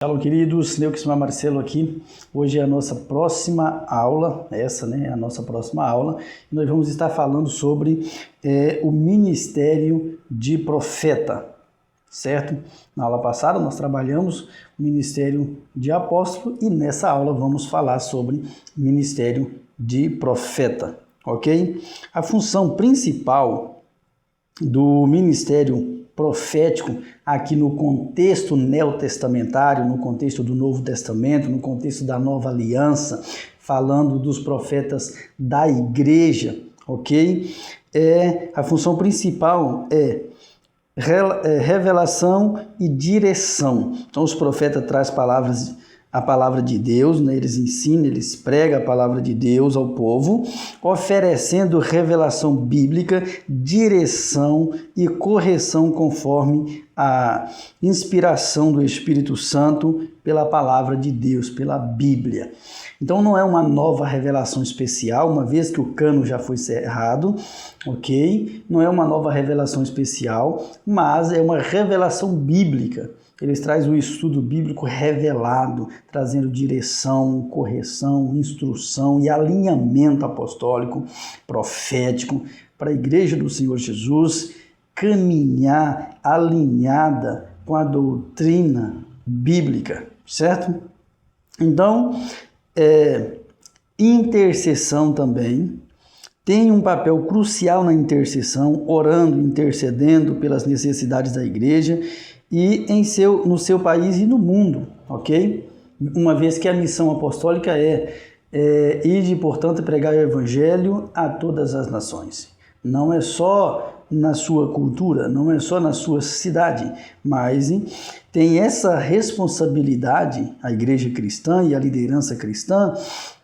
Shalom, queridos, Neuquismar Marcelo aqui. Hoje é a nossa próxima aula, a nossa próxima aula, e nós vamos estar falando sobre o ministério de profeta, certo? Na aula passada nós trabalhamos o ministério de apóstolo e nessa aula vamos falar sobre o ministério de profeta, ok? A função principal do ministério profético aqui no contexto neotestamentário, no contexto do Novo Testamento, no contexto da Nova Aliança, falando dos profetas da igreja, ok? A função principal é revelação e direção. Então os profetas trazem a palavra de Deus, né? Eles ensinam, eles pregam a palavra de Deus ao povo, oferecendo revelação bíblica, direção e correção conforme a inspiração do Espírito Santo pela palavra de Deus, pela Bíblia. Então não é uma nova revelação especial, uma vez que o cano já foi cerrado, ok? Não é uma nova revelação especial, mas é uma revelação bíblica. Eles trazem o estudo bíblico revelado, trazendo direção, correção, instrução e alinhamento apostólico, profético, para a igreja do Senhor Jesus caminhar alinhada com a doutrina bíblica, certo? Então, intercessão também. Tem um papel crucial na intercessão, orando, intercedendo pelas necessidades da igreja e no seu país e no mundo, ok? Uma vez que a missão apostólica ide, portanto, pregar o evangelho a todas as nações. Não é só na sua cultura, não é só na sua cidade, mas tem essa responsabilidade, a igreja cristã e a liderança cristã,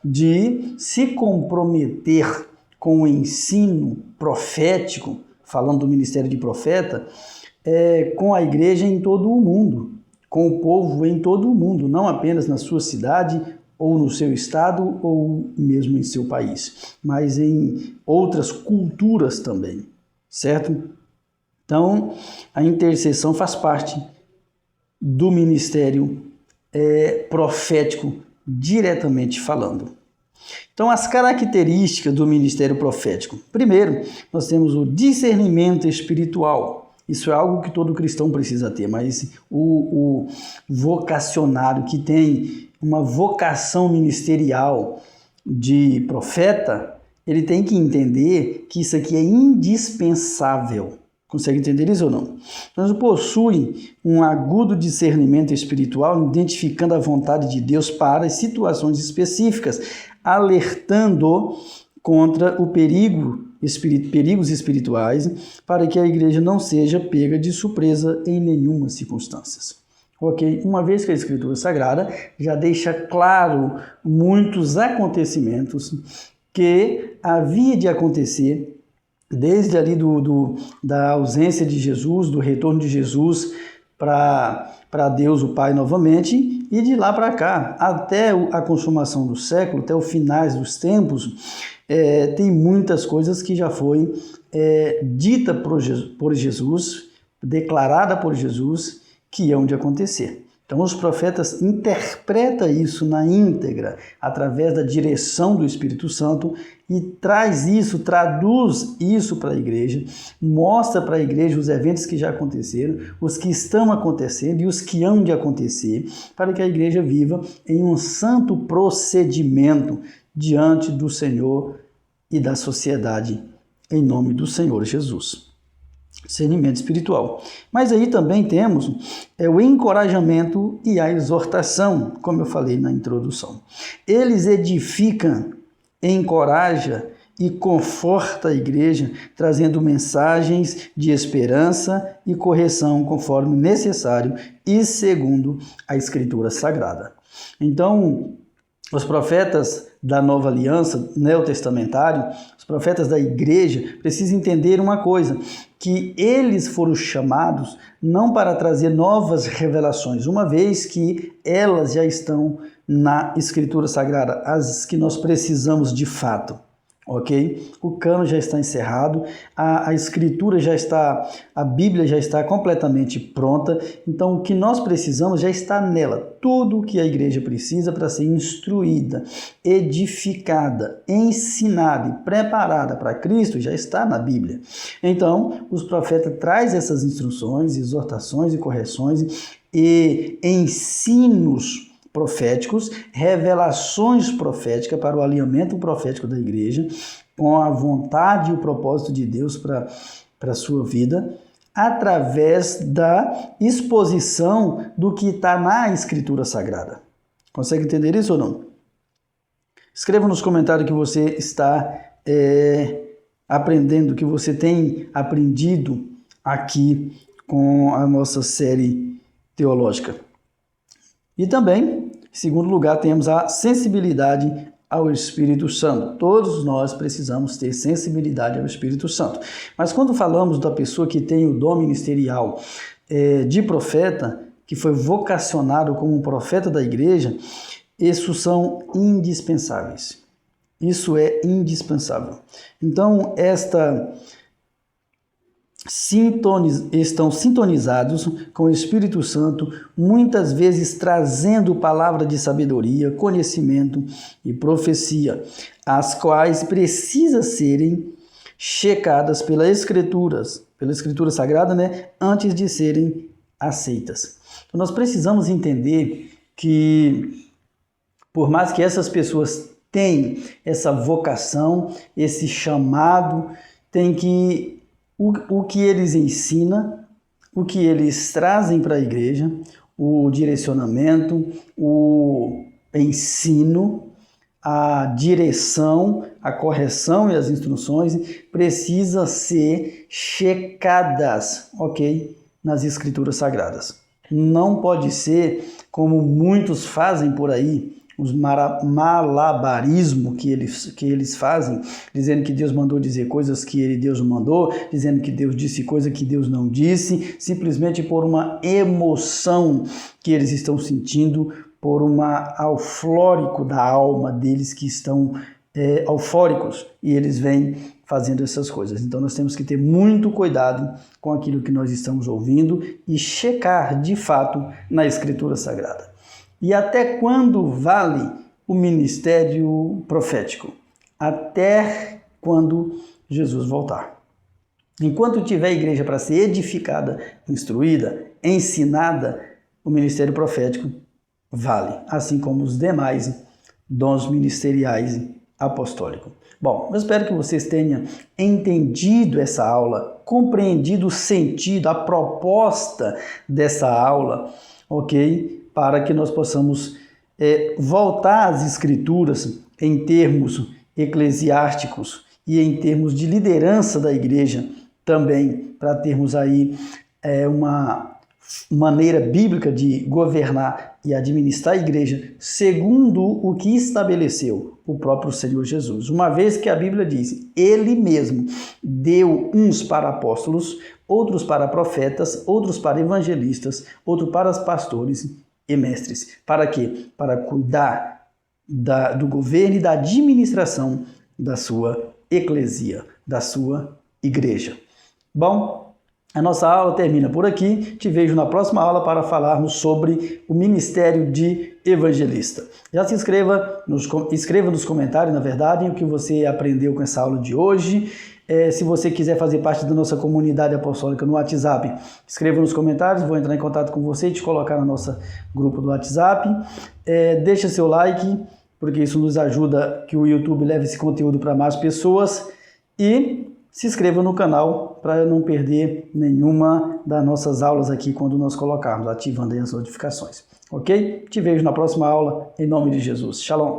de se comprometer com o ensino profético, falando do ministério de profeta, com a igreja em todo o mundo, com o povo em todo o mundo, não apenas na sua cidade ou no seu estado ou mesmo em seu país, mas em outras culturas também, certo? Então, a intercessão faz parte do ministério profético, diretamente falando. Então, as características do ministério profético. Primeiro, nós temos o discernimento espiritual. Isso é algo que todo cristão precisa ter, mas o vocacionário que tem uma vocação ministerial de profeta, ele tem que entender que isso aqui é indispensável. Consegue entender isso ou não? Nós possuem um agudo discernimento espiritual, identificando a vontade de Deus para situações específicas, alertando contra o perigos espirituais, para que a igreja não seja pega de surpresa em nenhuma circunstância. Ok? Uma vez que a Escritura Sagrada já deixa claro muitos acontecimentos que havia de acontecer desde ali da ausência de Jesus, do retorno de Jesus para Deus o Pai novamente, e de lá para cá, até a consumação do século, até os finais dos tempos, tem muitas coisas que já foi dita por Jesus, declarada por Jesus, que iam de acontecer. Então os profetas interpretam isso na íntegra, através da direção do Espírito Santo, e traduz isso para a igreja, mostra para a igreja os eventos que já aconteceram, os que estão acontecendo e os que hão de acontecer, para que a igreja viva em um santo procedimento diante do Senhor e da sociedade, em nome do Senhor Jesus. Discernimento espiritual. Mas aí também temos o encorajamento e a exortação, como eu falei na introdução. Eles edificam, encorajam e confortam a igreja, trazendo mensagens de esperança e correção conforme necessário e segundo a Escritura Sagrada. Então, os profetas da Nova Aliança, neotestamentário, os profetas da igreja, precisam entender uma coisa, que eles foram chamados não para trazer novas revelações, uma vez que elas já estão na Escritura Sagrada, as que nós precisamos de fato, ok? O cano já está encerrado, a escritura já está, a Bíblia já está completamente pronta, então o que nós precisamos já está nela. Tudo o que a igreja precisa para ser instruída, edificada, ensinada e preparada para Cristo já está na Bíblia. Então, os profetas trazem essas instruções, exortações e correções e ensinos proféticos, revelações proféticas para o alinhamento profético da igreja, com a vontade e o propósito de Deus para a sua vida, através da exposição do que está na Escritura Sagrada. Consegue entender isso ou não? Escreva nos comentários que você está aprendendo, que você tem aprendido aqui com a nossa série teológica. E também, em segundo lugar, temos a sensibilidade ao Espírito Santo. Todos nós precisamos ter sensibilidade ao Espírito Santo. Mas quando falamos da pessoa que tem o dom ministerial de profeta, que foi vocacionado como um profeta da igreja, esses são indispensáveis. Isso é indispensável. Então, estão sintonizados com o Espírito Santo, muitas vezes trazendo palavra de sabedoria, conhecimento e profecia, as quais precisam serem checadas pela Escritura Sagrada, antes de serem aceitas. Então, nós precisamos entender que, por mais que essas pessoas tenham essa vocação, esse chamado, tem que o que eles ensinam, o que eles trazem para a igreja, o direcionamento, o ensino, a direção, a correção e as instruções precisam ser checadas, ok? Nas Escrituras Sagradas. Não pode ser como muitos fazem por aí, os malabarismo que eles fazem, dizendo que Deus mandou dizer coisas que Deus não mandou, dizendo que Deus disse coisa que Deus não disse, simplesmente por uma emoção que eles estão sentindo, por uma eufórico da alma deles que estão eufóricos, e eles vêm fazendo essas coisas. Então nós temos que ter muito cuidado com aquilo que nós estamos ouvindo e checar de fato na Escritura Sagrada. E até quando vale o ministério profético? Até quando Jesus voltar. Enquanto tiver igreja para ser edificada, instruída, ensinada, o ministério profético vale, assim como os demais dons ministeriais apostólicos. Bom, eu espero que vocês tenham entendido essa aula, compreendido o sentido, a proposta dessa aula, ok? Para que nós possamos voltar às Escrituras em termos eclesiásticos e em termos de liderança da igreja também, para termos aí uma maneira bíblica de governar e administrar a igreja segundo o que estabeleceu o próprio Senhor Jesus. Uma vez que a Bíblia diz, Ele mesmo deu uns para apóstolos, outros para profetas, outros para evangelistas, outros para os pastores e mestres. Para quê? Para cuidar do governo e da administração da sua eclesia, da sua igreja. Bom, a nossa aula termina por aqui. Te vejo na próxima aula para falarmos sobre o ministério de evangelista. Já se escreva nos comentários, na verdade, o que você aprendeu com essa aula de hoje. Se você quiser fazer parte da nossa comunidade apostólica no WhatsApp, escreva nos comentários, vou entrar em contato com você e te colocar no nosso grupo do WhatsApp. Deixa seu like, porque isso nos ajuda que o YouTube leve esse conteúdo para mais pessoas. E se inscreva no canal para não perder nenhuma das nossas aulas aqui quando nós colocarmos, ativando aí as notificações. Ok? Te vejo na próxima aula, em nome de Jesus. Shalom!